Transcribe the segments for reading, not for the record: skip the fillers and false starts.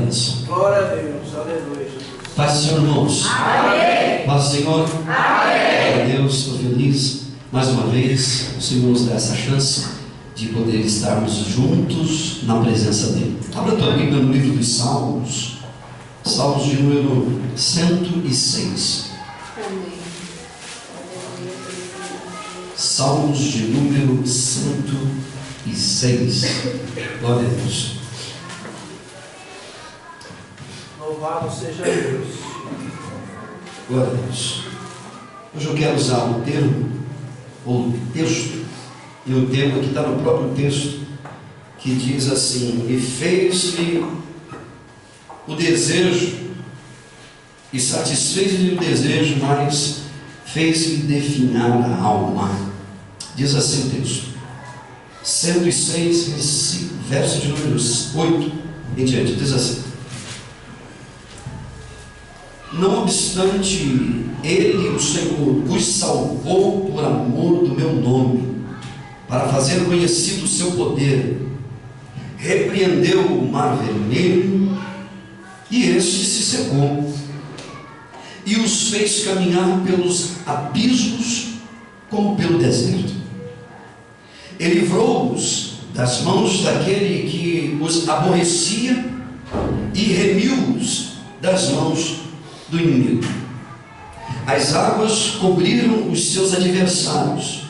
bênção. Glória a Deus, aleluia. Paz do Senhor, irmãos. Amém. Paz do Senhor. Amém. Glória a Deus, estou feliz. Mais uma vez, o Senhor nos dá essa chance de poder estarmos juntos na presença dEle. Abra tua Bíblia no livro dos Salmos. Salmos de número 106. Amém. Salmos de número 106. Glória a Deus. Louvado seja Deus. Glória a Deus. Hoje eu quero usar um termo, ou um texto, e o termo que está no próprio texto, que diz assim: e fez-lhe o desejo, e satisfez-lhe o desejo, mas fez-lhe definhar a alma. Diz assim o texto, 106, verso de número 8 em diante, diz assim: não obstante ele, o Senhor, vos salvou por amor do meu nome, para fazer conhecido o seu poder, repreendeu o mar vermelho, e este se secou, e os fez caminhar pelos abismos como pelo deserto. Ele livrou-os das mãos daquele que os aborrecia, e remiu-os das mãos do inimigo. As águas cobriram os seus adversários,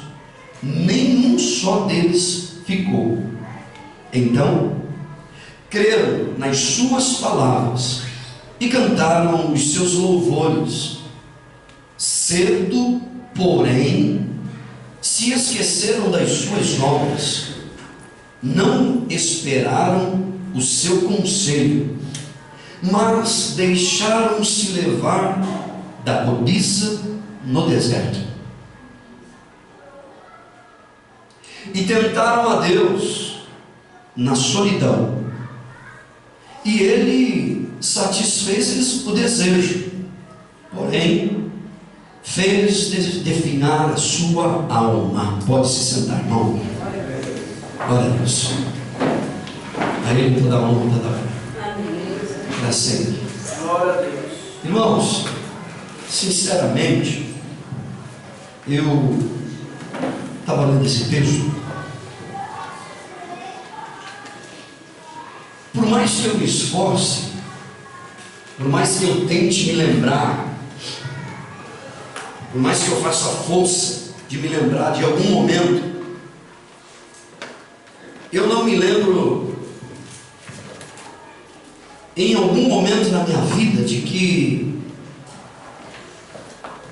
nenhum só deles ficou. Então creram nas suas palavras e cantaram os seus louvores. Cedo, porém, se esqueceram das suas obras, não esperaram o seu conselho, mas deixaram-se levar da cobiça no deserto, e tentaram a Deus na solidão, e Ele satisfez-lhes o desejo, porém fez definhar a sua alma. Pode se sentar, irmão. Glória a Deus. A Ele toda a honra, toda a glória. Para sempre. Glória a Deus. Irmãos, sinceramente, eu estava lendo esse texto. Por mais que eu me esforce, por mais que eu tente me lembrar, por mais que eu faça força de me lembrar de algum momento, eu não me lembro em algum momento na minha vida de que,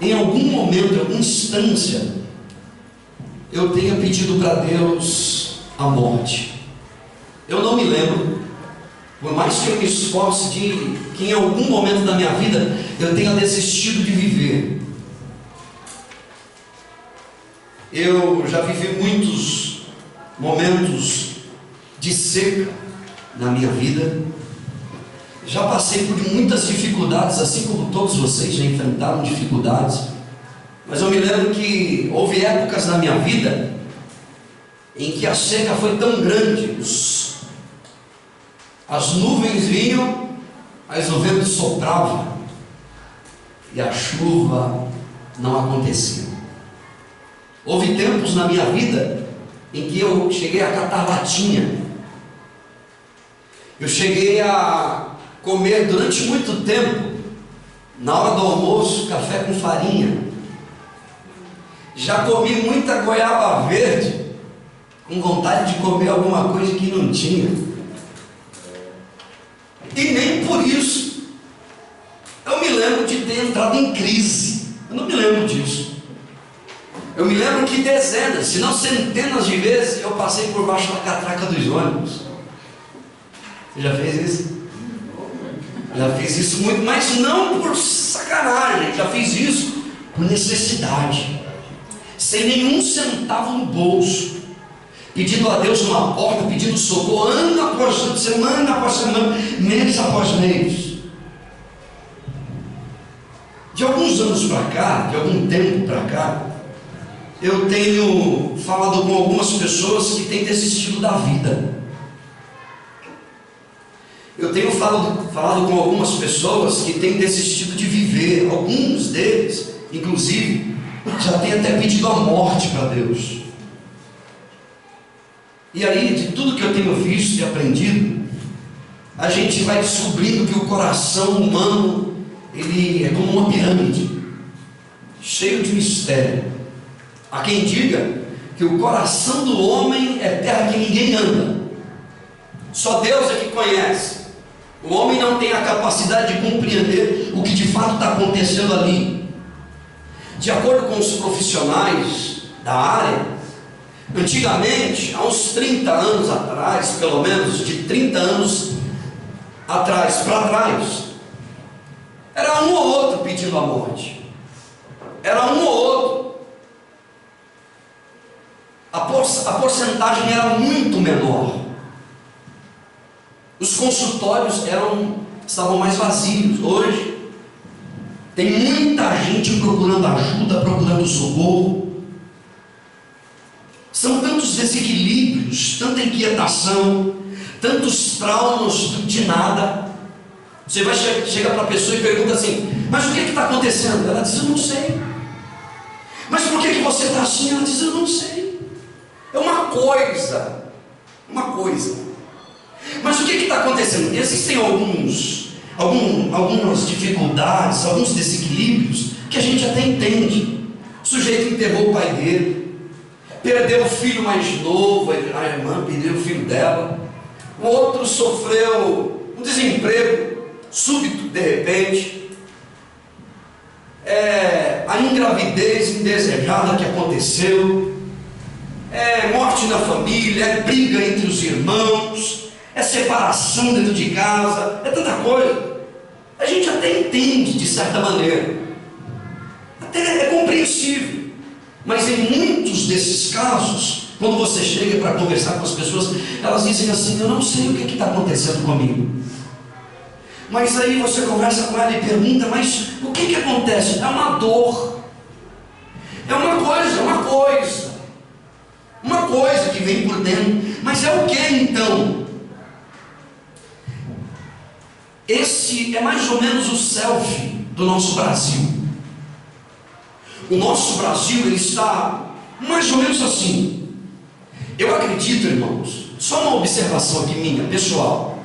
em algum momento, em alguma instância, eu tenha pedido para Deus a morte. Eu não me lembro, por mais que eu me esforce, de que em algum momento da minha vida eu tenha desistido de viver. Eu já vivi muitos momentos de seca na minha vida. Já passei por muitas dificuldades, assim como todos vocês já enfrentaram dificuldades. Mas eu me lembro que houve épocas na minha vida em que a seca foi tão grande, as nuvens vinham, mas o vento soprava e a chuva não acontecia. Houve tempos na minha vida em que eu cheguei a catar latinha. Eu cheguei a comer durante muito tempo, na hora do almoço, café com farinha. Já comi muita goiaba verde, com vontade de comer alguma coisa que não tinha. E nem por isso eu me lembro de ter entrado em crise. Eu não me lembro disso. Eu me lembro que dezenas, se não centenas de vezes, eu passei por baixo da catraca dos ônibus. Você já fez isso? Já fiz isso muito, mas não por sacanagem. Já fiz isso por necessidade, sem nenhum centavo no bolso, pedindo a Deus uma porta, pedindo socorro, ano após ano, semana após semana, mês após mês. De alguns anos para cá, de algum tempo para cá, eu tenho falado com algumas pessoas que têm desistido da vida. Eu tenho falado com algumas pessoas que têm desistido de viver. Alguns deles, inclusive, já têm até pedido a morte para Deus. E aí, de tudo que eu tenho visto e aprendido, a gente vai descobrindo que o coração humano, ele é como uma pirâmide, cheio de mistério. Há quem diga que o coração do homem é terra que ninguém anda. Só Deus é que conhece. O homem não tem a capacidade de compreender o que de fato está acontecendo ali. De acordo com os profissionais da área, antigamente, há uns 30 anos atrás, pelo menos de 30 anos atrás para trás, era um ou outro pedindo a morte. Era um ou outro. A porcentagem era muito menor. Os consultórios estavam mais vazios. Hoje tem muita gente procurando ajuda, procurando socorro. São tantos desequilíbrios, tanta inquietação, tantos traumas de nada. Você vai chega para a pessoa e pergunta assim: mas o que está acontecendo? Ela diz: eu não sei. Mas por que você está assim? Ela diz: eu não sei. É uma coisa. Mas o que está acontecendo? Existem algumas dificuldades, alguns desequilíbrios que a gente até entende. O sujeito enterrou o pai dele, perdeu o filho mais novo, a irmã perdeu o filho dela, o outro sofreu um desemprego súbito de repente, a ingravidez indesejada que aconteceu, morte na família, briga entre os irmãos, separação dentro de casa, tanta coisa. A gente até entende de certa maneira, até é compreensível, mas em muitos desses casos, quando você chega para conversar com as pessoas, elas dizem assim: eu não sei o que está acontecendo comigo. Mas aí você conversa com ela e pergunta: mas o que acontece? É uma dor, é uma coisa que vem por dentro. Mas é o que então? Esse é mais ou menos o selfie do nosso Brasil. O nosso Brasil, ele está mais ou menos assim. Eu acredito, irmãos, só uma observação aqui minha, pessoal,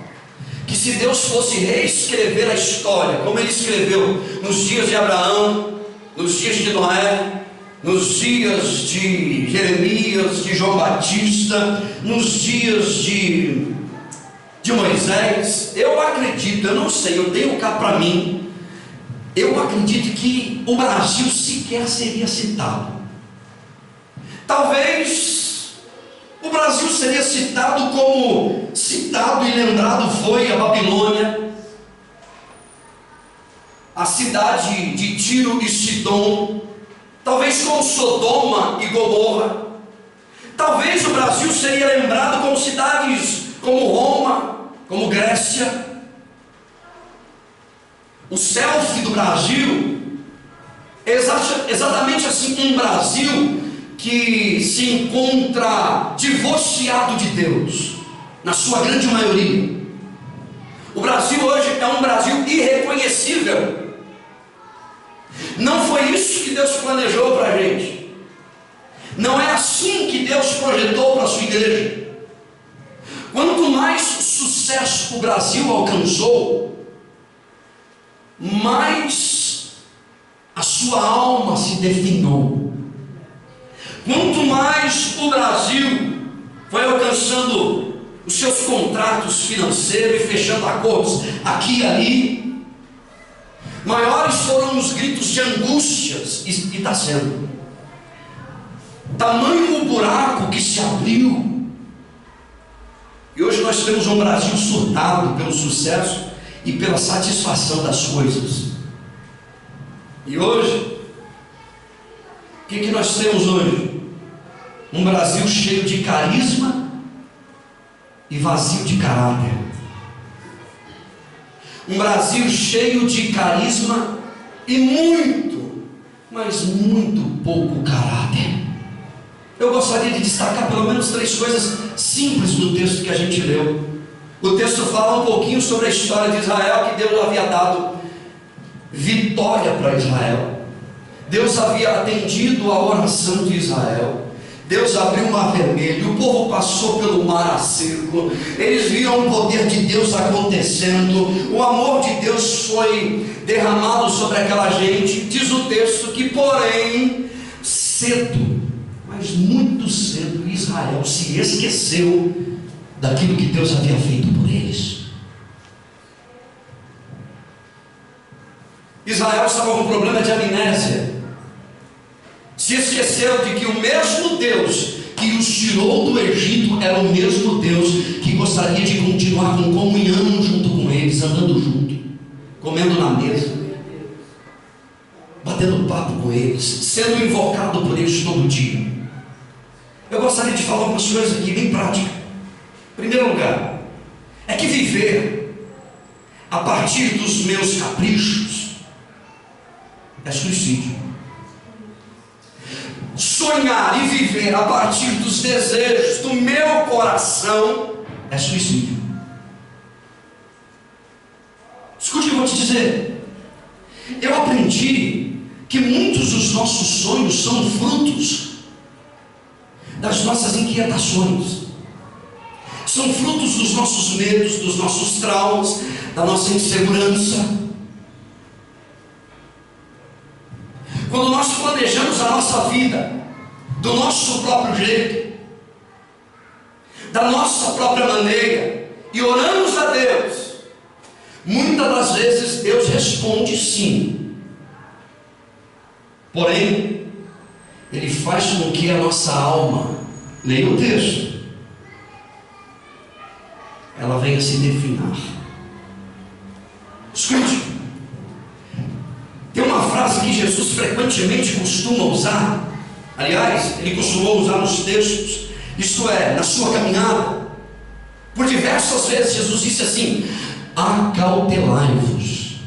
que se Deus fosse reescrever a história, como Ele escreveu nos dias de Abraão, nos dias de Noé, nos dias de Jeremias, de João Batista, nos dias de Moisés, eu acredito, eu não sei, eu tenho cá para mim, eu acredito que o Brasil sequer seria citado. Talvez o Brasil seria citado como citado e lembrado foi a Babilônia, a cidade de Tiro e Sidom, talvez como Sodoma e Gomorra. Talvez o Brasil seria lembrado como cidades como Roma, como Grécia. O selfie do Brasil é exatamente assim, um Brasil que se encontra divorciado de Deus, na sua grande maioria. O Brasil hoje é um Brasil irreconhecível. Não foi isso que Deus planejou para a gente. Não é assim que Deus projetou para a sua igreja. Quanto mais sucesso o Brasil alcançou, mais a sua alma se definhou. Quanto mais o Brasil foi alcançando os seus contratos financeiros e fechando acordos aqui e ali, maiores foram os gritos de angústias, e está sendo. Tamanho o buraco que se abriu. E hoje nós temos um Brasil surtado pelo sucesso e pela satisfação das coisas. E hoje, o que nós temos hoje? Um Brasil cheio de carisma e vazio de caráter. Um Brasil cheio de carisma e muito, mas muito pouco caráter. Eu gostaria de destacar pelo menos 3 coisas simples do texto que a gente leu. O texto fala um pouquinho sobre a história de Israel, que Deus havia dado vitória para Israel. Deus havia atendido a oração de Israel. Deus abriu o mar vermelho, o povo passou pelo mar a seco, eles viram o poder de Deus acontecendo, o amor de Deus foi derramado sobre aquela gente. Diz o texto que, porém, cedo, mas muito cedo, Israel se esqueceu daquilo que Deus havia feito por eles. Israel estava com um problema de amnésia. Se esqueceu de que o mesmo Deus que os tirou do Egito era o mesmo Deus que gostaria de continuar com comunhão junto com eles, andando junto, comendo na mesa, batendo papo com eles, sendo invocado por eles todo dia. Eu gostaria de falar umas coisas aqui bem práticas. Em primeiro lugar, é que viver a partir dos meus caprichos é suicídio. Sonhar e viver a partir dos desejos do meu coração é suicídio. Escute o que eu vou te dizer. Eu aprendi que muitos dos nossos sonhos são frutos das nossas inquietações, são frutos dos nossos medos, dos nossos traumas, da nossa insegurança. Quando nós planejamos a nossa vida do nosso próprio jeito, da nossa própria maneira, e oramos a Deus, muitas das vezes Deus responde sim. Porém, Ele faz com que a nossa alma, leia o texto, ela venha se definhar. Escute. Tem uma frase que Jesus frequentemente costuma usar. Aliás, Ele costumou usar nos textos. Isto é, na sua caminhada. Por diversas vezes Jesus disse assim: acautelai-vos.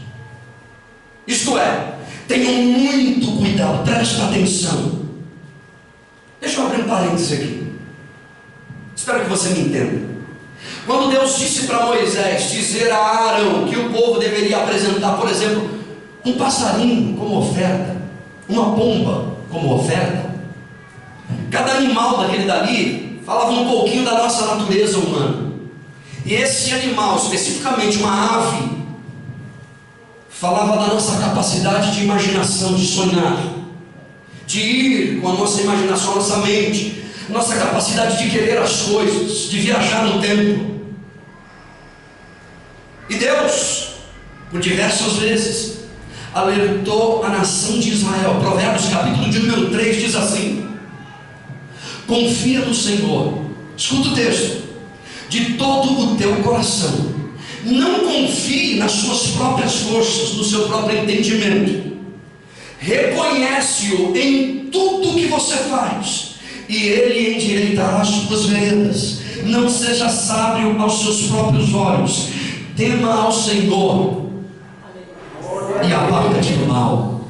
Isto é, tenham muito cuidado, presta atenção. Deixa eu abrir um parênteses aqui. Espero que você me entenda. Quando Deus disse para Moisés dizer a Arão que o povo deveria apresentar, por exemplo, um passarinho como oferta, uma pomba como oferta, cada animal daquele dali falava um pouquinho da nossa natureza humana. E esse animal, especificamente uma ave, falava da nossa capacidade de imaginação, de sonhar, de ir com a nossa imaginação, a nossa mente, nossa capacidade de querer as coisas, de viajar no tempo. E Deus, por diversas vezes, alertou a nação de Israel. Provérbios capítulo de número 3 diz assim: confia no Senhor, escuta o texto, de todo o teu coração, não confie nas suas próprias forças, no seu próprio entendimento, reconhece-o em tudo que você faz, e Ele endireitará as tuas veredas. Não seja sábio aos seus próprios olhos, tema ao Senhor e aparta-te do mal.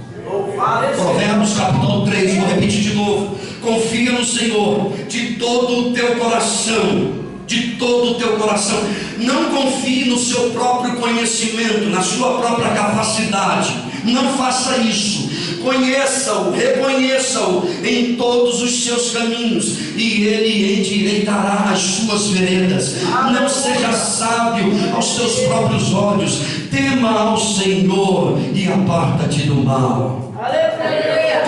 Provérbios capítulo 3, vou repetir de novo: confia no Senhor de todo o teu coração, de todo o teu coração. Não confie no seu próprio conhecimento, na sua própria capacidade. Não faça isso. Conheça-o, reconheça-o em todos os seus caminhos, e Ele endireitará as suas veredas. Não seja sábio aos teus próprios olhos, tema ao Senhor e aparta-te do mal.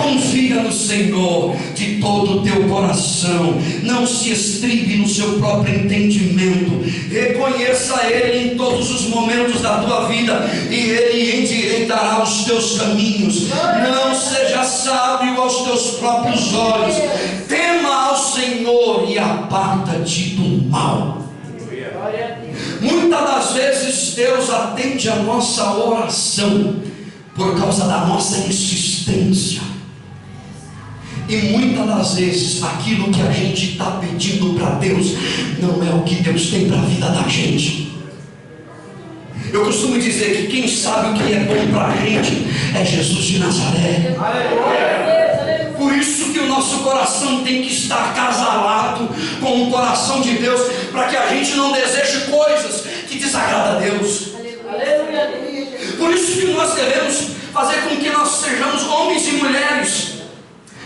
Confia no Senhor de todo o teu coração, não se estribe no seu próprio entendimento, reconheça Ele em todos os momentos da tua vida, e Ele endireitará os teus caminhos. Não seja sábio aos teus próprios olhos, tema ao Senhor e aparta-te do mal. Muitas das vezes Deus atende a nossa oração por causa da nossa insistência. E muitas das vezes aquilo que a gente está pedindo para Deus não é o que Deus tem para a vida da gente. Eu costumo dizer que quem sabe o que é bom para a gente é Jesus de Nazaré. Por isso que o nosso coração tem que estar acasalado com o coração de Deus, para que a gente não deseje coisas que desagradam a Deus. Aleluia. Por isso que nós devemos fazer com que nós sejamos homens e mulheres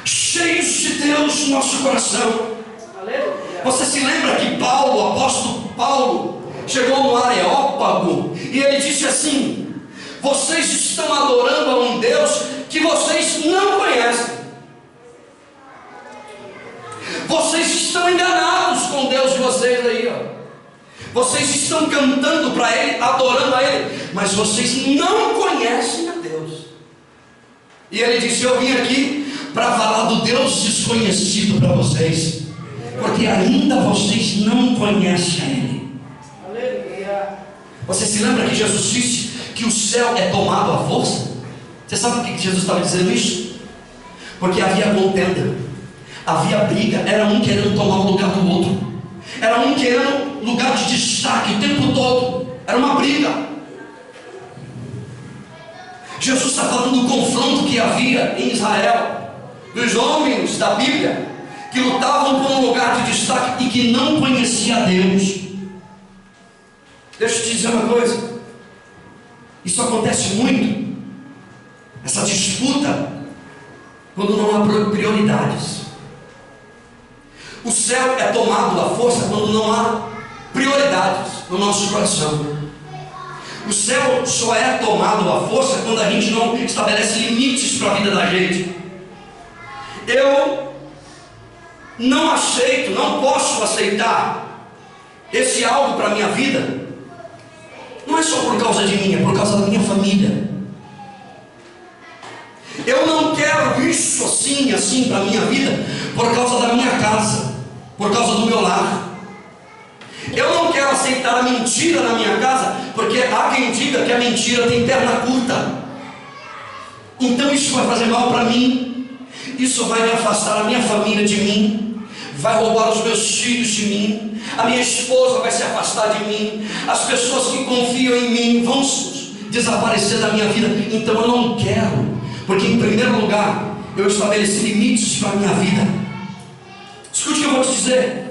cheios de Deus no nosso coração. Aleluia. Você se lembra que Paulo, o apóstolo Paulo, chegou no Areópago e ele disse assim: vocês estão adorando a um Deus que vocês não conhecem. Vocês estão enganados com Deus de vocês aí, ó. Vocês estão cantando para Ele, adorando a Ele, mas vocês não conhecem a Deus. E ele disse: eu vim aqui para falar do Deus desconhecido para vocês, porque ainda vocês não conhecem a Ele. Aleluia. Você se lembra que Jesus disse que o céu é tomado à força? Você sabe por que Jesus estava dizendo isso? Porque havia contenda, havia briga, era um querendo tomar o lugar do outro, era um querendo lugar de destaque o tempo todo, era uma briga. Jesus está falando do confronto que havia em Israel, dos homens da Bíblia que lutavam por um lugar de destaque e que não conhecia a Deus. Deixa eu te dizer uma coisa, isso acontece muito, essa disputa, quando não há prioridades. O céu é tomado à força quando não há prioridades no nosso coração. O céu só é tomado à força quando a gente não estabelece limites para a vida da gente. Eu não aceito, não posso aceitar esse algo para a minha vida. Não é só por causa de mim, é por causa da minha família. Eu não quero isso assim para a minha vida por causa da minha casa, por causa do meu lar. Eu não quero aceitar a mentira na minha casa, porque há quem diga que a mentira tem perna curta. Então isso vai fazer mal para mim, isso vai me afastar a minha família de mim, vai roubar os meus filhos de mim, a minha esposa vai se afastar de mim, as pessoas que confiam em mim vão desaparecer da minha vida. Então eu não quero, porque em primeiro lugar eu estabeleci limites para a minha vida. Escute o que eu vou te dizer.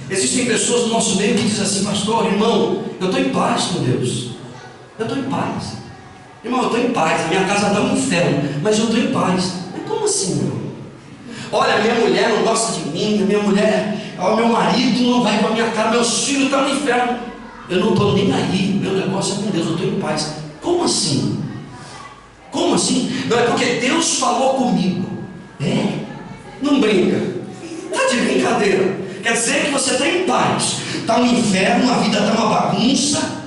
Existem pessoas no nosso meio que dizem assim: pastor, irmão, eu estou em paz com Deus, eu estou em paz, irmão, eu estou em paz, a minha casa está um inferno, mas eu estou em paz. Mas como assim, irmão? Olha, minha mulher não gosta de mim, a minha mulher, meu marido não vai com a minha cara, meus filhos estão no inferno, eu não estou nem aí, meu negócio é com Deus, eu estou em paz. Como assim? Como assim? Não, é porque Deus falou comigo. É? Não brinca, está de brincadeira. Quer dizer que você está em paz, está um inferno, a vida está uma bagunça,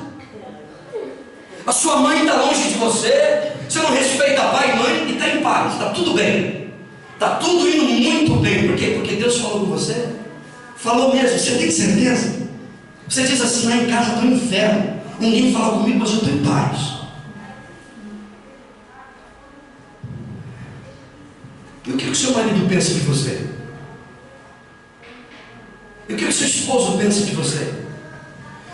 a sua mãe está longe de você, você não respeita pai e mãe e está em paz, está tudo bem, está tudo indo muito bem. Por quê? Porque Deus falou com você, falou mesmo, você tem certeza? Você diz assim: lá em casa está um inferno, ninguém fala comigo, mas eu estou em paz. E o que o seu marido pensa de você? E o que o seu esposo pensa de você?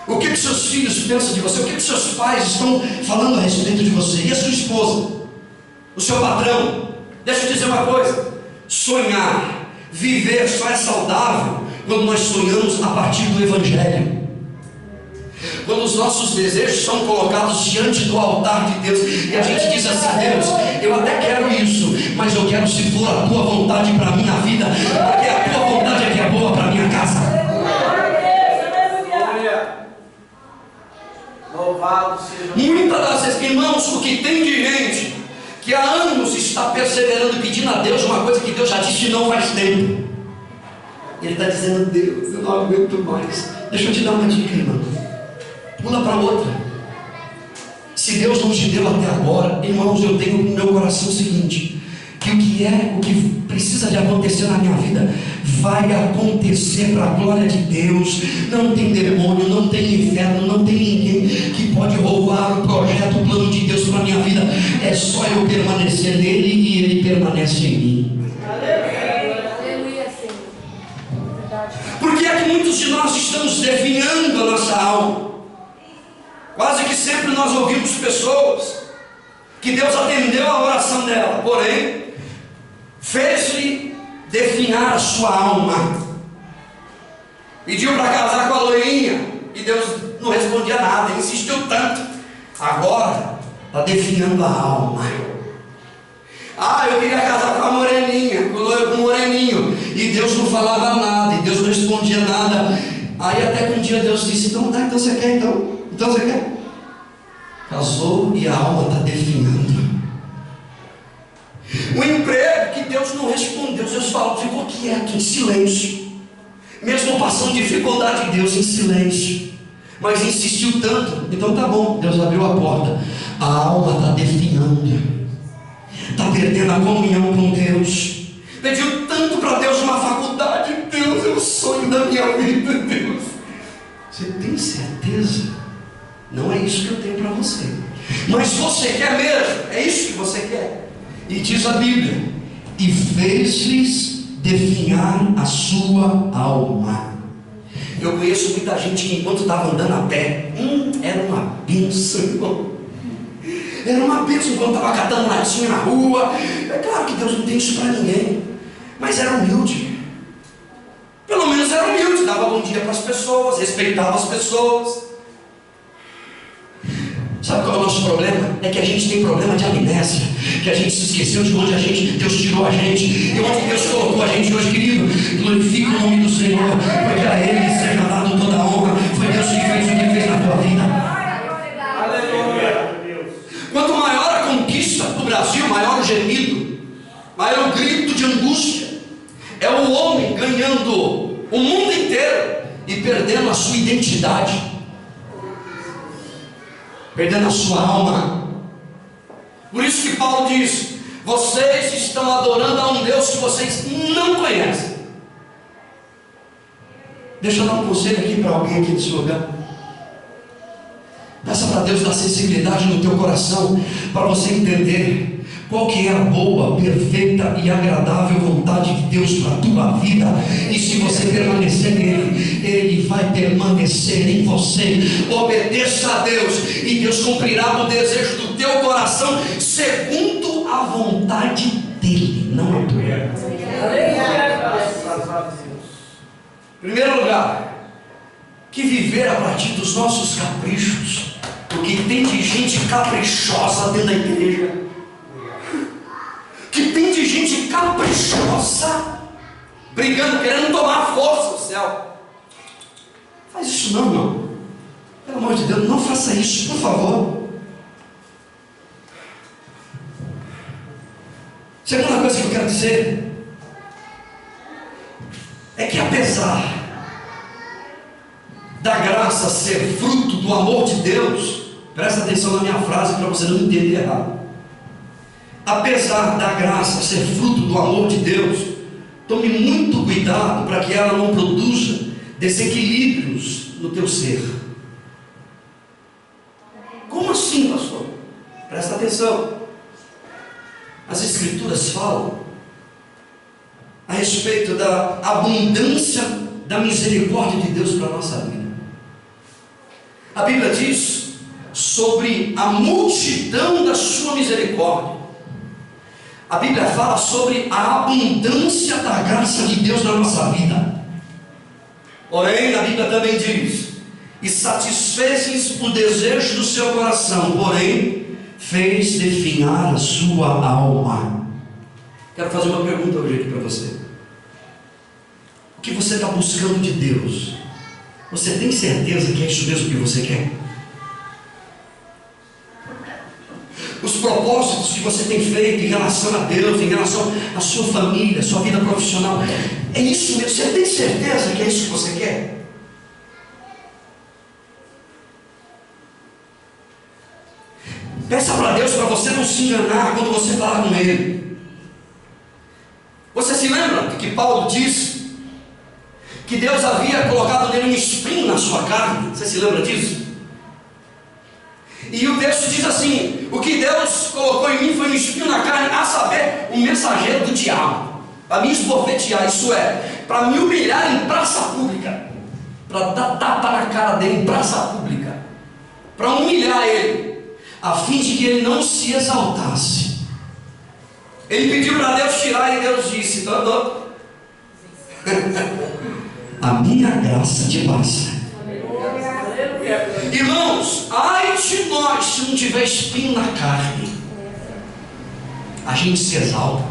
O que os seus filhos pensam de você? O que os seus pais estão falando a respeito de você? E a sua esposa? O seu patrão? Deixa eu dizer uma coisa: sonhar, viver só é saudável quando nós sonhamos a partir do Evangelho. Quando os nossos desejos são colocados diante do altar de Deus e a gente diz assim: Deus, eu até quero isso, mas eu quero se for a tua vontade para a minha vida, porque a tua vontade é que é boa para a minha casa. Louvado seja. Muitas das vezes, irmãos, o que tem de gente que há anos está perseverando, pedindo a Deus uma coisa que Deus já disse que não faz tempo. Ele está dizendo: Deus, eu não aguento mais. Deixa eu te dar uma dica, irmão. Pula para outra. Se Deus não te deu até agora, irmãos, eu tenho no meu coração o seguinte: que o que precisa de acontecer na minha vida vai acontecer para a glória de Deus. Não tem demônio, não tem inferno, não tem ninguém que pode roubar o projeto, o plano de Deus para a minha vida. É só eu permanecer nele e ele permanece em mim. Aleluia, Senhor. Por que é que muitos de nós estamos definhando a nossa alma? Quase que sempre nós ouvimos pessoas que Deus atendeu a oração dela, porém fez-lhe definhar a sua alma. Pediu para casar com a loirinha e Deus não respondia nada, ele insistiu tanto. Agora está definhando a alma. Eu queria casar com a moreninha, com o moreninho, e Deus não falava nada, e Deus não respondia nada. Aí até que um dia Deus disse: então você quer, então você quer? Casou e a alma está definhando. O emprego que Deus não respondeu, Deus falou, ficou quieto, em silêncio, mesmo passando dificuldade, Deus em silêncio, mas insistiu tanto. Então tá bom, Deus abriu a porta. A alma está definhando, está perdendo a comunhão com Deus. Pediu tanto para Deus uma faculdade. Deus, é o sonho da minha vida. Deus, você tem certeza? Não é isso que eu tenho para você, mas você quer mesmo? É isso que você quer? E diz a Bíblia: e fez-lhes definhar a sua alma. Eu conheço muita gente que enquanto estava andando a pé, era uma bênção, irmão. Era uma bênção quando estava catando latinha na rua. É claro que Deus não tem isso para ninguém, mas era humilde. Pelo menos era humilde, dava bom dia para as pessoas, respeitava as pessoas. Sabe qual é o nosso problema? É que a gente tem problema de amnésia, que a gente se esqueceu de onde Deus tirou a gente, e onde Deus colocou a gente hoje. Querido, glorifica o nome do Senhor, porque a Ele seja dado toda a honra. Foi Deus que fez o que fez na tua vida. Aleluia. Quanto maior a conquista do Brasil, maior o gemido, maior o grito de angústia. É o homem ganhando o mundo inteiro e perdendo a sua identidade, perdendo a sua alma. Por isso que Paulo diz: vocês estão adorando a um Deus que vocês não conhecem. Deixa eu dar um conselho aqui para alguém aqui nesse lugar. Peça para Deus dar sensibilidade no teu coração, para você entender qual que é a boa, perfeita e agradável vontade de Deus para a tua vida. E se você permanecer nele, Ele vai permanecer em você. Obedeça a Deus, e Deus cumprirá o desejo do teu coração, segundo a vontade dEle, não a tua. Em primeiro lugar, que viver a partir dos nossos caprichos, porque tem de gente caprichosa dentro da igreja, que tem de gente caprichosa, brigando, querendo tomar força do céu. Faz isso não, irmão. Pelo amor de Deus, não faça isso, por favor. Segunda coisa que eu quero dizer é que, apesar da graça ser fruto do amor de Deus, presta atenção na minha frase para você não entender errado. Apesar da graça ser fruto do amor de Deus, tome muito cuidado para que ela não produza desequilíbrios no teu ser. Como assim, pastor? Presta atenção. As Escrituras falam a respeito da abundância da misericórdia de Deus para a nossa vida. A Bíblia diz sobre a multidão da sua misericórdia. A Bíblia fala sobre a abundância da graça de Deus na nossa vida. Porém, a Bíblia também diz: e satisfez-lhes o desejo do seu coração, porém fez definhar a sua alma. Quero fazer uma pergunta hoje aqui para você. O que você está buscando de Deus? Você tem certeza que é isso mesmo que você quer? Os propósitos que você tem feito em relação a Deus, em relação à sua família, à sua vida profissional, é isso mesmo? Você tem certeza que é isso que você quer? Peça para Deus para você não se enganar quando você falar com Ele. Você se lembra que Paulo disse que Deus havia colocado nele um espinho na sua carne? Você se lembra disso? E o texto diz assim: o que Deus colocou em mim foi um espinho na carne, a saber, um mensageiro do diabo, para me esbofetear, isso é, para me humilhar em praça pública, para dar tapa na cara dele em praça pública, para humilhar ele, a fim de que ele não se exaltasse. Ele pediu para Deus tirar, e Deus disse: a minha graça te basta. Aleluia. Irmãos, ai de nós se não tiver espinho na carne. A gente se exalta,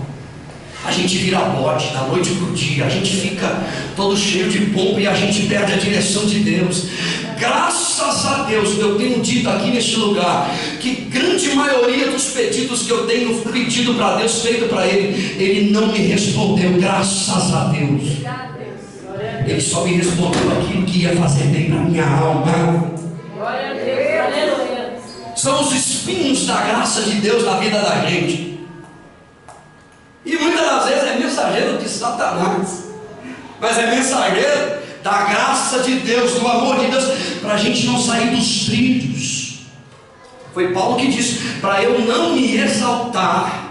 a gente vira bode da noite para o dia, a gente fica todo cheio de pompa e a gente perde a direção de Deus. Graças a Deus, eu tenho dito aqui neste lugar, que grande maioria dos pedidos que eu tenho pedido para Deus, feito para Ele não me respondeu, graças a Deus. Ele só me respondeu aquilo que ia fazer bem para minha alma. Glória a Deus. Aleluia. São os espinhos da graça de Deus na vida da gente. E muitas das vezes é mensageiro de Satanás, mas é mensageiro da graça de Deus, do amor de Deus, para a gente não sair dos trilhos. Foi Paulo que disse: para eu não me exaltar.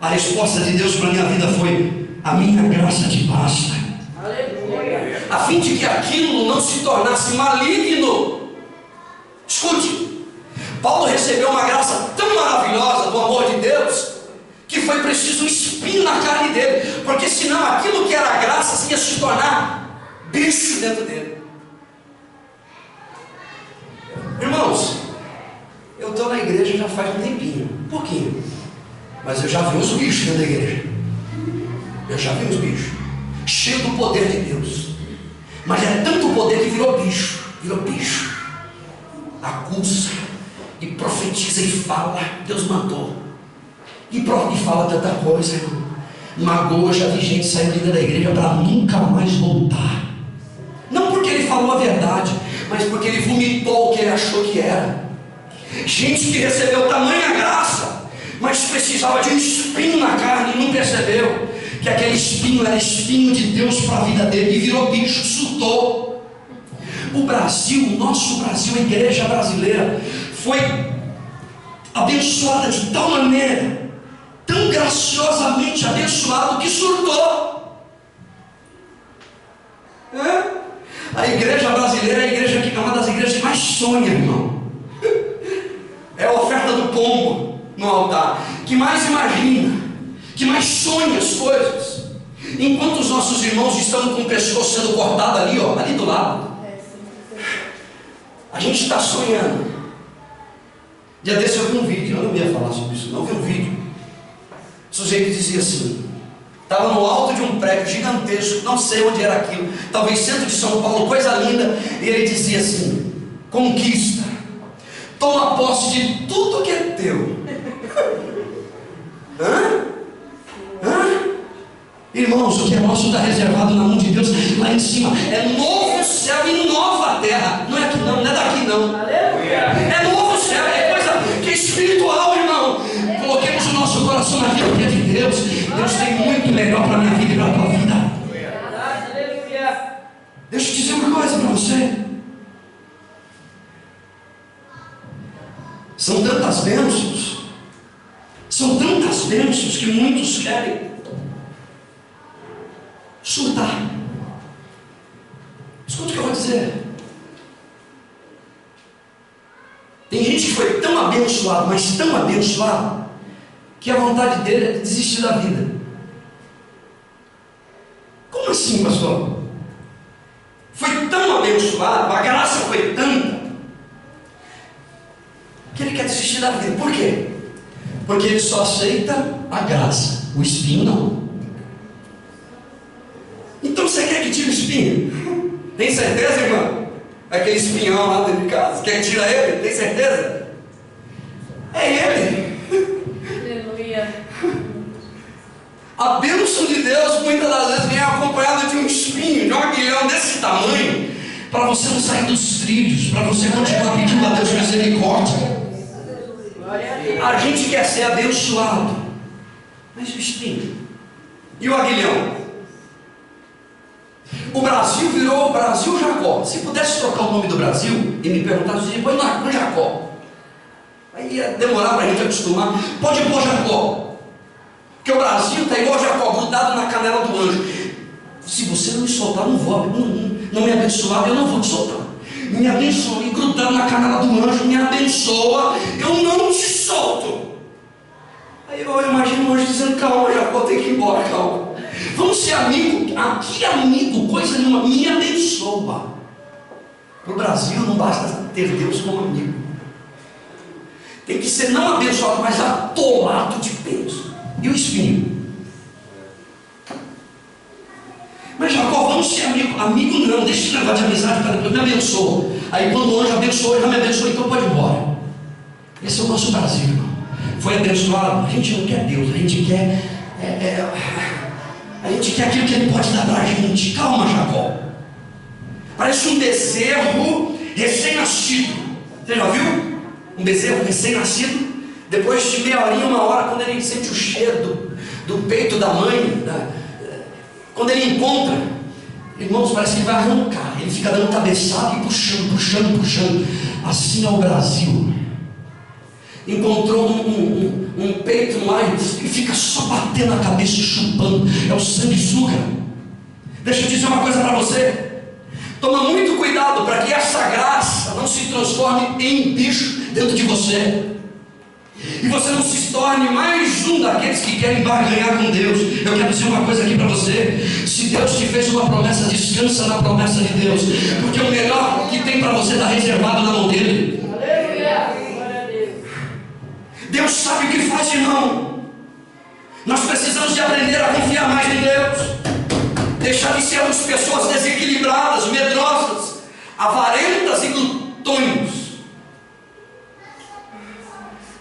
A resposta de Deus para a minha vida foi: a minha graça te basta. Aleluia. A fim de que aquilo não se tornasse maligno. Escute, Paulo recebeu uma graça tão maravilhosa do amor de Deus, que foi preciso um espinho na carne dele, porque senão aquilo que era graça ia se tornar bicho dentro dele. Irmãos, eu estou na igreja já faz um tempinho, um pouquinho, mas eu já vi uns bichos dentro da igreja. Eu já vi uns bichos cheio do poder de Deus, mas é tanto poder que virou bicho. Acusa e profetiza e fala, Deus mandou, e fala tanta coisa, irmão. Magoa, já vi gente saindo da igreja para nunca mais voltar, não porque ele falou a verdade, mas porque ele vomitou o que ele achou que era. Gente que recebeu tamanha graça, mas precisava de um espinho na carne e não percebeu que aquele espinho era espinho de Deus para a vida dele, e virou bicho, surtou. O Brasil, o nosso Brasil, a igreja brasileira foi abençoada de tal maneira, tão graciosamente abençoado, que surtou. A igreja brasileira é a igreja que é uma das igrejas que mais sonha, irmão. É a oferta do pombo no altar, que mais imagina, que mais sonha as coisas, enquanto os nossos irmãos estão com o pescoço sendo cortado ali, ó, ali do lado. A gente está sonhando. Dia desse eu vi um vídeo, eu não ia falar sobre isso, não, eu vi um vídeo. O sujeito dizia assim, estava no alto de um prédio gigantesco, não sei onde era aquilo, talvez centro de São Paulo, coisa linda, e ele dizia assim: conquista, toma posse de tudo que é teu. Irmãos, o que é nosso está reservado na mão de Deus lá em cima. É novo céu e nova terra. Não é aqui não, não é daqui não. É novo céu, é coisa que é espiritual, irmão. Coloquemos o nosso coração naquilo que é de Deus. Deus tem muito melhor para a minha vida e para a tua vida. Deixa eu dizer uma coisa para você. São tantas bênçãos. São tantas bênçãos que muitos querem surtar. Escuta o que eu vou dizer. Tem gente que foi tão abençoado, mas tão abençoado, que a vontade dele é desistir da vida. Como assim, pastor? Foi tão abençoado, a graça foi tanta, que ele quer desistir da vida. Por quê? Porque ele só aceita a graça, o espinho não. Então você quer que tire o espinho? Tem certeza, irmão? Aquele espinhão lá dentro de casa, quer que tira ele? Tem certeza? É ele. Aleluia. A bênção de Deus muitas das vezes vem acompanhada de um espinho, de um aguilhão desse tamanho, para você não sair dos trilhos, para você continuar pedindo a Deus misericórdia. A gente quer ser abençoado, mas o espinho e o aguilhão. O Brasil virou o Brasil Jacó. Se pudesse trocar o nome do Brasil e me perguntasse, põe no Jacó, aí ia demorar para a gente acostumar. Pode pôr Jacó, porque o Brasil está igual Jacó, grudado na canela do anjo. Se você não me soltar, não vou, não me abençoar, eu não vou te soltar. Me abençoa, e grudado na canela do anjo, me abençoa, eu não te solto. Aí eu imagino o anjo dizendo: calma, Jacó, tem que ir embora, calma. Vamos ser amigos. Que amigo, coisa nenhuma, me abençoa. Para o Brasil não basta ter Deus como amigo. Tem que ser não abençoado, mas atolado de bênção. E o espinho? Mas Jacó, vamos ser amigo. Amigo não, deixa esse negócio de amizade para depois, me abençoa. Aí quando o anjo abençoa, já me abençoou, então pode ir embora. Esse é o nosso Brasil, irmão. Foi abençoado, a gente não quer Deus, a gente quer aquilo que Ele pode dar para a gente. Calma, Jacó. Parece um bezerro recém-nascido. Você já viu? Um bezerro recém-nascido, depois de meia horinha, uma hora, quando ele sente o cheiro do peito da mãe, quando ele encontra, irmãos, parece que ele vai arrancar. Ele fica dando cabeçada e puxando. Assim é o Brasil. Encontrou um peito no ar e fica só batendo a cabeça e chupando. É o sanguessuga. Deixa eu dizer uma coisa para você. Toma muito cuidado para que essa graça não se transforme em bicho dentro de você. E você não se torne mais um daqueles que querem barganhar com Deus. Eu quero dizer uma coisa aqui para você. Se Deus te fez uma promessa, descansa na promessa de Deus. Porque o melhor que tem para você está reservado na mão dele. Deus sabe o que faz, irmão. Nós precisamos de aprender a confiar mais em Deus. Deixar de sermos pessoas desequilibradas, medrosas, avarentas e glutões.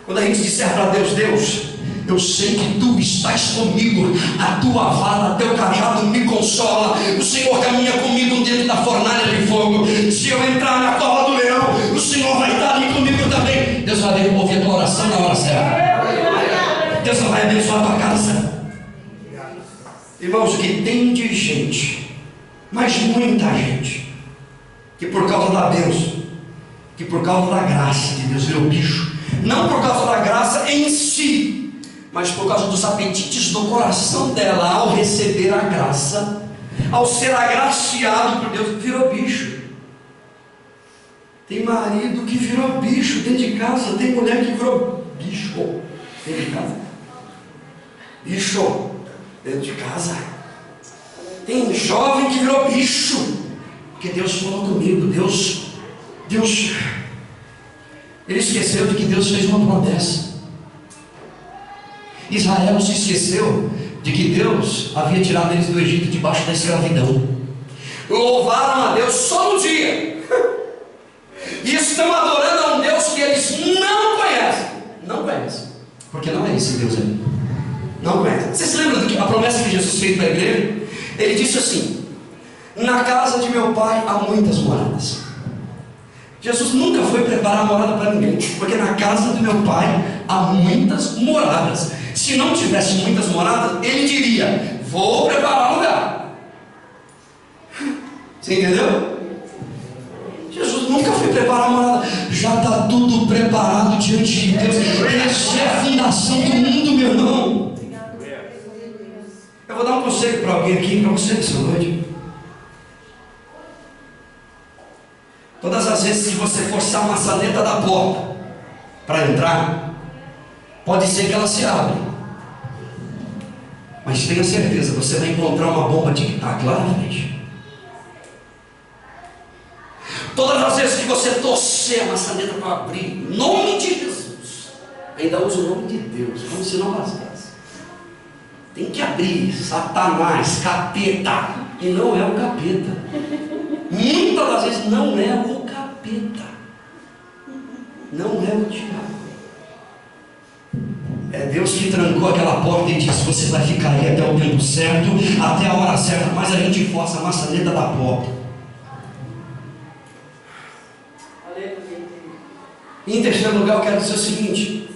Quando a gente disser para Deus, Deus, eu sei que Tu estás comigo, a Tua vara, Teu cajado me consola, o Senhor caminha comigo dentro da fornalha de fogo. Se eu entrar na cova do leão, o Senhor vai estar ali comigo também. Deus vai ouvir a tua oração na hora certa. Deus vai abençoar a tua casa. Irmãos, o que tem de gente, mas muita gente, que por causa da bênção, que por causa da graça de Deus virou bicho. Não por causa da graça em si, mas por causa dos apetites do coração dela ao receber a graça, ao ser agraciado por Deus, virou bicho. Tem marido que virou bicho dentro de casa, tem mulher que virou bicho dentro de casa. Bicho dentro de casa. Tem jovem que virou bicho, porque Deus falou comigo. Deus, ele esqueceu de que Deus fez uma promessa. Israel se esqueceu de que Deus havia tirado eles do Egito debaixo da escravidão. Louvaram a Deus só no dia, e estão adorando a um Deus que eles não conhecem, porque não é esse Deus aí. Não conhecem. Vocês lembram da promessa que Jesus fez para a igreja? Ele disse assim: na casa de meu pai há muitas moradas. Jesus nunca foi preparar morada para ninguém, porque na casa do meu pai há muitas moradas. Se não tivesse muitas moradas, ele diria: vou preparar um lugar. Você entendeu? Jesus nunca foi preparar morada. Já está tudo preparado diante de Deus. Essa é a fundação do mundo, meu irmão. Eu vou dar um conselho para alguém aqui, para você nessa noite. Todas as vezes que você forçar a maçaneta da porta para entrar, pode ser que ela se abra, mas tenha certeza, você vai encontrar uma bomba tic-tac lá na frente. Todas as vezes que você torcer a maçaneta para abrir, em nome de Jesus, ainda usa o nome de Deus, como se não bastasse. Tem que abrir. Satanás, capeta, e não é o capeta. Muitas das vezes não é o capeta, não é o diabo. É Deus que trancou aquela porta e disse: você vai ficar aí até o tempo certo, até a hora certa, mas a gente força a maçaneta da porta. E em terceiro lugar, eu quero dizer o seguinte: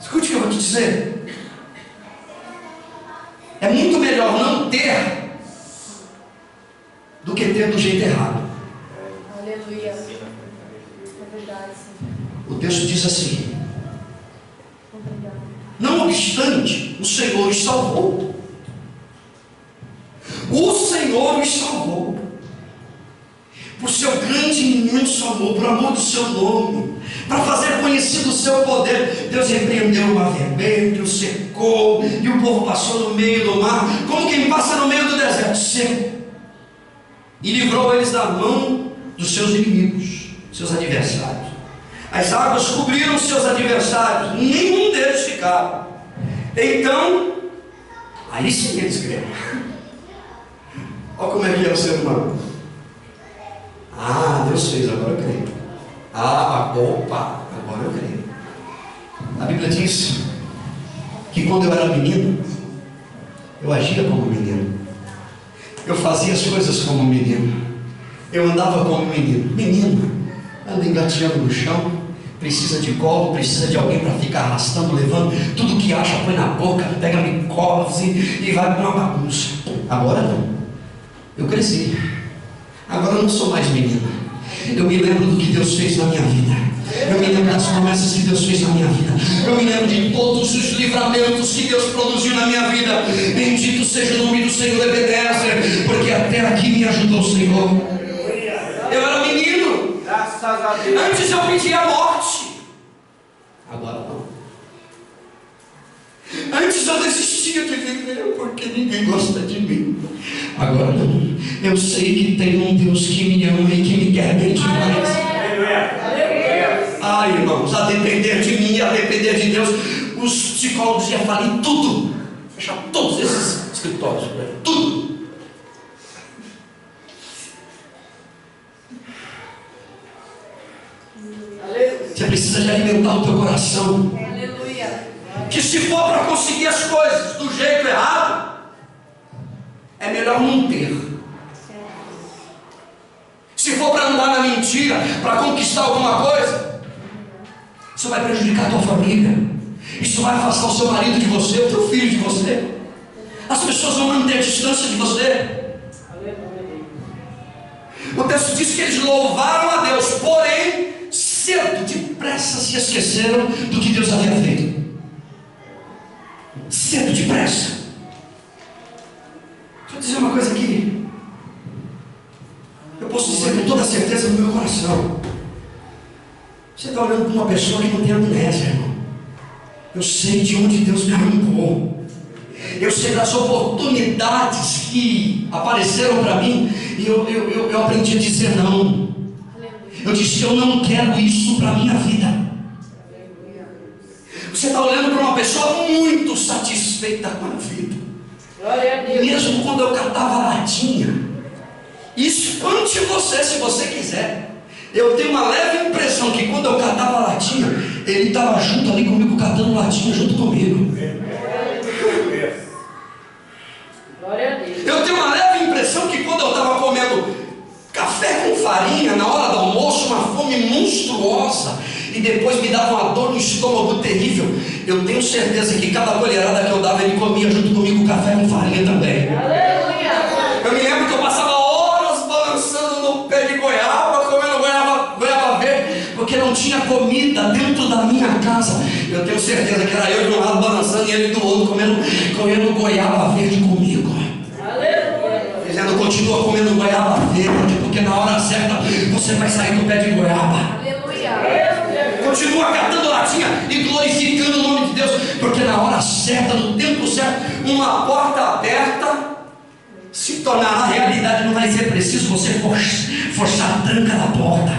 escute o que eu vou te dizer. É muito melhor não ter do que ter do jeito errado. Aleluia. É verdade, sim. O texto diz assim: não obstante, o Senhor os salvou. O Senhor os salvou. Por seu grande e imenso amor, por amor do seu nome, para fazer conhecido o seu poder. Deus repreendeu o mar vermelho, secou, e o povo passou no meio do mar, como quem passa no meio do deserto, seco, e livrou eles da mão dos seus inimigos, seus adversários. As águas cobriram seus adversários, nenhum deles ficava. Então, aí sim eles creram. Olha como é que é o ser humano. Ah, Deus fez, agora eu creio. Ah, opa, agora eu creio. A Bíblia diz que quando eu era menino, eu agia como menino, eu fazia as coisas como menino, eu andava como menino. Menino anda engateando no chão, precisa de colo, precisa de alguém para ficar arrastando, levando, tudo que acha põe na boca, pega micose e vai para uma bagunça. Agora não, eu cresci, agora eu não sou mais menina. Eu me lembro do que Deus fez na minha vida, eu me lembro das promessas que Deus fez na minha vida, eu me lembro de todos os livramentos que Deus produziu na minha vida. Bendito seja o nome do Senhor Ebenezer, porque até aqui me ajudou o Senhor. Eu era menino, Graças a Deus. antes eu pedia a morte, agora não. Antes eu desistia de viver porque ninguém gosta de mim, agora não. Eu sei que tem um Deus que me ama e que me quer bem demais. Ah, irmãos, a depender de mim, a depender de Deus, os psicólogos iam falir tudo, fechar todos esses escritórios, tudo. Você precisa de alimentar o teu coração. Aleluia. Que se for para conseguir as coisas do jeito errado, é melhor não ter. Se for para andar na mentira, para conquistar alguma coisa, isso vai prejudicar a tua família, isso vai afastar o seu marido de você, o teu filho de você. As pessoas vão manter a distância de você. O texto diz que eles louvaram a Deus, porém cedo, depressa se esqueceram do que Deus havia feito. Cedo, depressa. Deixa eu dizer uma coisa aqui. Eu posso dizer com toda certeza no meu coração. Você está olhando para uma pessoa que não tem amnésia, irmão. Eu sei de onde Deus me arrancou. Eu sei das oportunidades que apareceram para mim. E eu aprendi a dizer não. Eu disse, eu não quero isso para a minha vida. Você está olhando para uma pessoa muito satisfeita com a vida. Glória a Deus. Mesmo quando eu catava latinha. Espante você se você quiser. Eu tenho uma leve impressão que quando eu catava latinha, ele estava junto ali comigo, catando latinha junto comigo. Glória a Deus. Eu tenho uma leve impressão que quando eu estava comendo café com farinha na hora do almoço, uma fome monstruosa, e depois me dava uma dor no estômago terrível, eu tenho certeza que cada colherada que eu dava, ele comia junto comigo café com farinha também. Aleluia. Eu me lembro que eu passava horas balançando no pé de goiaba, comendo goiaba verde, porque não tinha comida dentro da minha casa. Eu tenho certeza que era eu de um lado balançando e ele do outro comendo goiaba verde comigo. Aleluia. Dizendo, continua comendo goiaba verde, porque na hora certa você vai sair do pé de goiaba. Aleluia. Continua catando latinha e glorificando o nome de Deus, porque na hora certa, no tempo certo, uma porta aberta se tornará realidade. Não vai ser preciso você forçar a tranca da porta.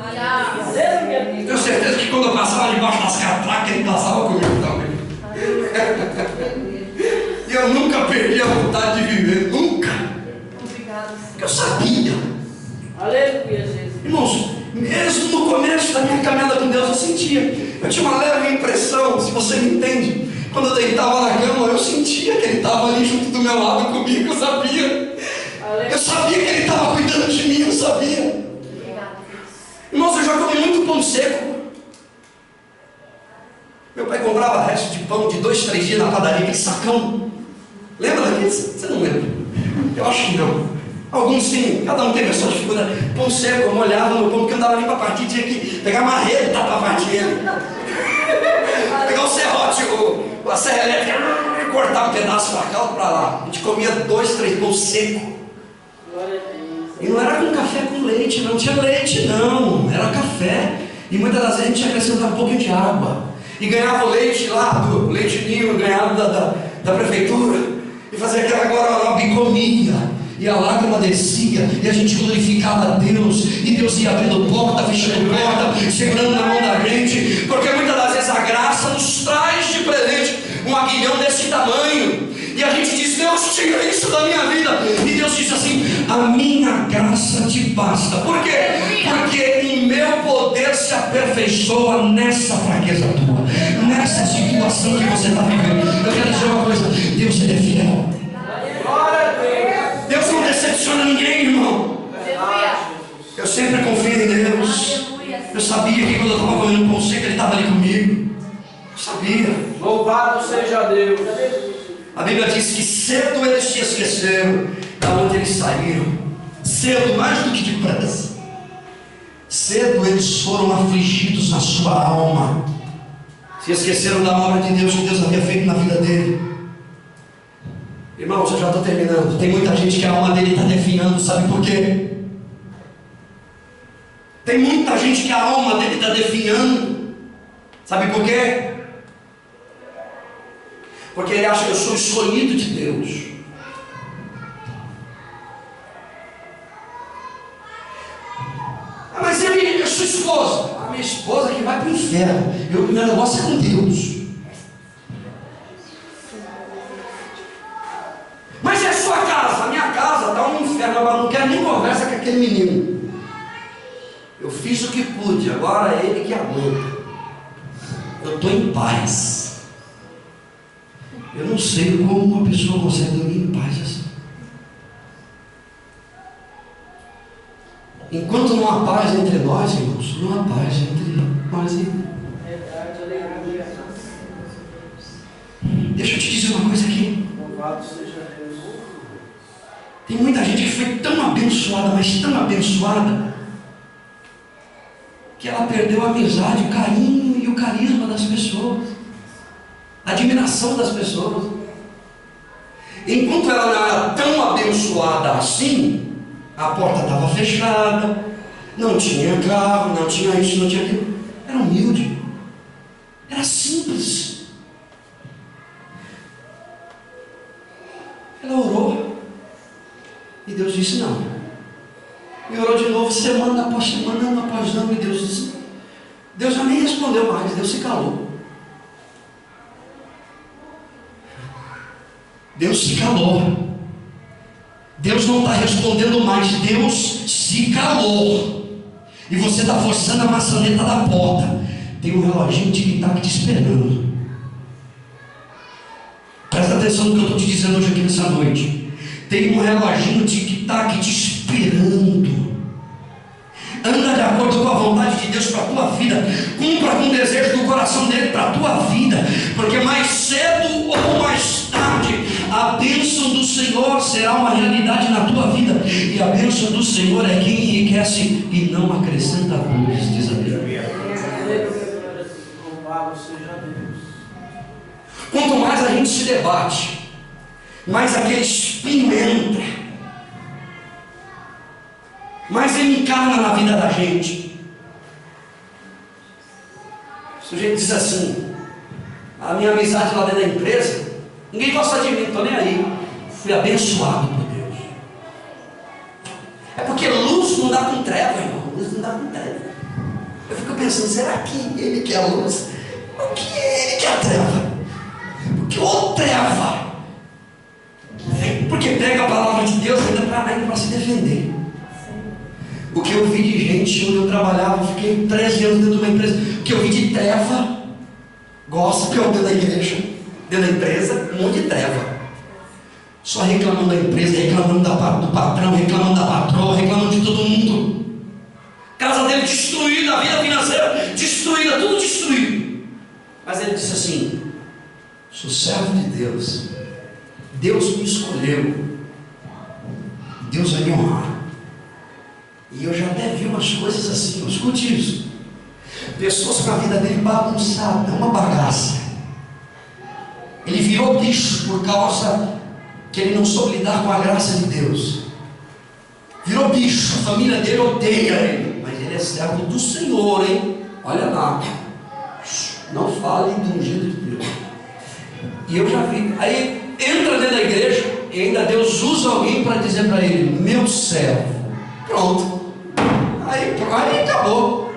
Aleluia. Tenho certeza que quando eu passava debaixo das catracas, ele passava comigo também. E eu nunca perdi a vontade de viver, nunca. Obrigado. Porque eu sabia. Aleluia, Jesus. Irmãos, mesmo no começo da minha caminhada com Deus, eu sentia. Eu tinha uma leve impressão, se você me entende. Quando eu deitava na cama, eu sentia que Ele estava ali junto do meu lado comigo, eu sabia. Eu sabia que Ele estava cuidando de mim, eu sabia. Irmãos, eu já comi muito pão seco. Meu pai comprava resto de pão de 2, 3 dias na padaria, aquele sacão. Lembra daqueles? Você não lembra? Eu acho que não. Alguns sim, cada um teve a sua dificuldade. Pão seco, eu molhava no pão, porque eu não dava nem para partir, tinha que pegar marreta para partir ele. Pegar o serrote, a serra elétrica, cortar um pedaço para cá ou para lá. A gente comia 2, 3 pão seco. Glória a Deus. E não era com café com leite, não tinha leite, não, era café. E muitas das vezes a gente acrescentava um pouquinho de água. E ganhava o leite lá, do leite ninho, ganhava da prefeitura. E fazia aquela agora bicomia. E a lágrima descia, e a gente glorificava a Deus. E Deus ia abrindo porta, fechando porta, segurando na mão da gente. Porque muitas das vezes a graça nos traz de presente um aguilhão desse tamanho. E a gente diz: Deus, tira isso da minha vida. E Deus diz assim: a minha graça te basta. Por quê? Porque o meu poder se aperfeiçoa nessa fraqueza tua, nessa situação que você está vivendo. Eu quero dizer uma coisa: Deus é fiel. Deus não decepciona ninguém, irmão. Eu sempre confio em Deus. Eu sabia que quando eu estava comendo pão seco, Ele estava ali comigo. Eu sabia. Louvado seja Deus. A Bíblia diz que cedo eles se esqueceram da onde eles saíram. Cedo, mais do que depressa. Cedo eles foram afligidos na sua alma. Se esqueceram da obra de Deus que Deus havia feito na vida dele. Irmãos, eu já estou terminando. Tem muita gente que a alma dele está definhando. Sabe por quê? Tem muita gente que a alma dele está definhando. Sabe por quê? Porque ele acha que eu sou escolhido de Deus. Mas eu sou esposa. A minha esposa que vai para o inferno. O meu negócio é com Deus. Mas é a sua casa. A minha casa está um inferno. Agora não quero nem conversa com aquele menino. Eu fiz o que pude. Agora é ele que aguenta. Eu estou em paz. Eu não sei como uma pessoa consegue dormir em paz assim. Enquanto não há paz entre nós, irmãos, não há paz entre nós e deixa eu te dizer uma coisa aqui. Louvado seja Deus. Tem muita gente que foi tão abençoada, mas tão abençoada, que ela perdeu a amizade, o carinho e o carisma das pessoas, a admiração das pessoas. Enquanto ela não era tão abençoada assim, a porta estava fechada, não tinha carro, não tinha isso, não tinha aquilo. Era humilde, era simples. Ela orou e Deus disse não. E orou de novo, semana após semana, ano após ano, e Deus disse. Deus já nem respondeu mais, Deus se calou. Deus se calou. Deus não está respondendo mais, Deus se calou. E você está forçando a maçaneta da porta. Tem um reloginho tic-tac te esperando. Presta atenção no que eu estou te dizendo hoje aqui nessa noite. Tem um reloginho tic-tac te esperando. Anda de acordo com a vontade de Deus para a tua vida. Cumpra com o desejo do coração dele para a tua vida. Porque mais cedo ou mais tarde, a bênção do Senhor será uma realidade na tua vida. E a bênção do Senhor é quem enriquece e não acrescenta dores, diz a Bíblia. Louvado seja Deus. Quanto mais a gente se debate, mais aquele espinho entra, mais ele encarna na vida da gente. O sujeito diz assim: a minha amizade lá dentro da empresa, ninguém gosta de mim, estou nem aí. Fui abençoado por Deus. É porque luz não dá com treva, irmão. Luz não dá com treva. Eu fico pensando, será que ele quer a luz? Ou que ele quer a treva? Porque ou treva, porque pega a palavra de Deus ainda para se defender. O que eu vi de gente onde eu trabalhava, eu fiquei 13 anos dentro de uma empresa. O que eu vi de treva, gospel dentro da igreja, dentro da empresa, um monte de treva. Só reclamando da empresa, reclamando do patrão, reclamando da patroa, reclamando de todo mundo. Casa dele destruída, a vida financeira destruída, tudo destruído. Mas ele disse assim: sou servo de Deus, Deus me escolheu, Deus vai me honrar. E eu já até vi umas coisas assim, escute isso. Pessoas com a vida dele bagunçada, uma bagaça. Ele virou lixo por causa que ele não soube lidar com a graça de Deus. Virou bicho, a família dele odeia ele, mas ele é servo do Senhor, hein? Olha lá, não fale do ungido de Deus. E eu já vi, aí entra dentro da igreja e ainda Deus usa alguém para dizer para ele: meu servo. Pronto, aí acabou.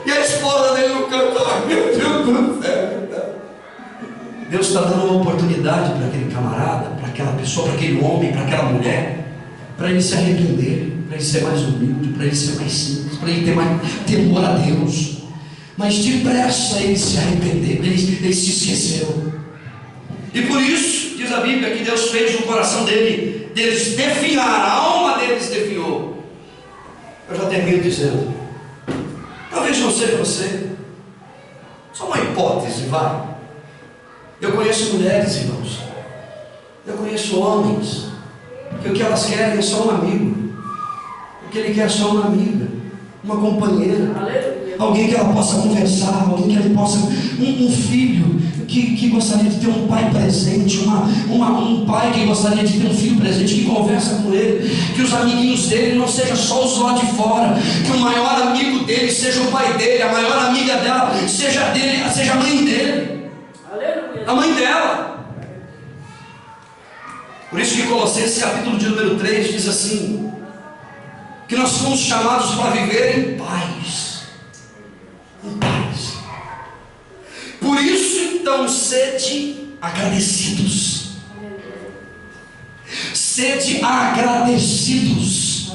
E a esposa dele no canto: ai meu Deus do céu. Deus está dando uma oportunidade para aquele camarada, para aquela pessoa, para aquele homem, para aquela mulher, para ele se arrepender, para ele ser mais humilde, para ele ser mais simples, para ele ter mais temor a Deus. Mas depressa ele se arrepender, ele se esqueceu. E por isso, diz a Bíblia, que Deus fez o coração deles definhar, a alma deles definhou. Eu já termino dizendo, talvez não seja você, só uma hipótese, vai. Eu conheço mulheres, irmãos, eu conheço homens, que o que elas querem é só um amigo, o que ele quer é só uma amiga, uma companheira, alguém que ela possa conversar, alguém que ele possa, um filho que gostaria de ter um pai presente, um pai que gostaria de ter um filho presente, que conversa com ele, que os amiguinhos dele não sejam só os lá de fora, que o maior amigo dele seja o pai dele, a maior amiga dela seja a mãe dele, a mãe dela. Por isso que Colossenses capítulo de número 3 diz assim, que nós fomos chamados para viver em paz. Em paz. Por isso então sede agradecidos. Sede agradecidos.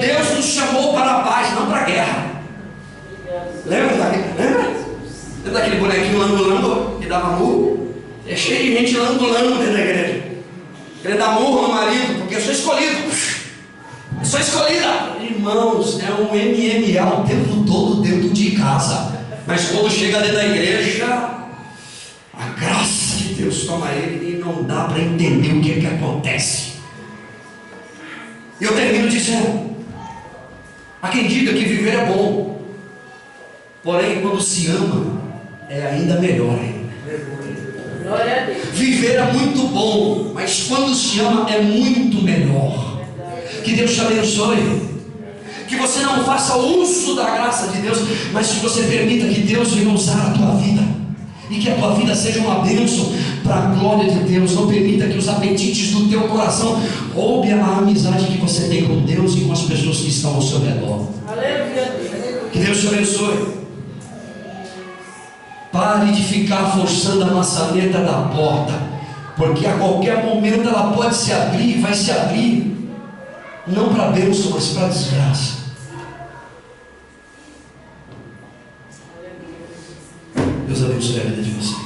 Deus nos chamou para a paz, não para a guerra. Lembra daquele bonequinho lambo-lambo que dava murro? É cheio de gente lambo-lambo dentro da igreja. Ele dá murro no marido, porque eu sou escolhido. Eu sou escolhida. Irmãos, é um MMA o tempo todo dentro de casa. Mas quando chega dentro da igreja, a graça de Deus toma ele e não dá para entender o que acontece. E eu termino dizendo: há quem diga que viver é bom, porém quando se ama é ainda melhor ainda. Viver é muito bom, mas quando se ama é muito melhor. Que Deus te abençoe. Que você não faça uso da graça de Deus, mas que você permita que Deus venha usar a tua vida, e que a tua vida seja uma bênção para a glória de Deus. Não permita que os apetites do teu coração roubem a amizade que você tem com Deus e com as pessoas que estão ao seu redor. Que Deus te abençoe. Pare de ficar forçando a maçaneta da porta, porque a qualquer momento ela pode se abrir, vai se abrir, não para bênção, mas para desgraça. Deus abençoe a vida de vocês.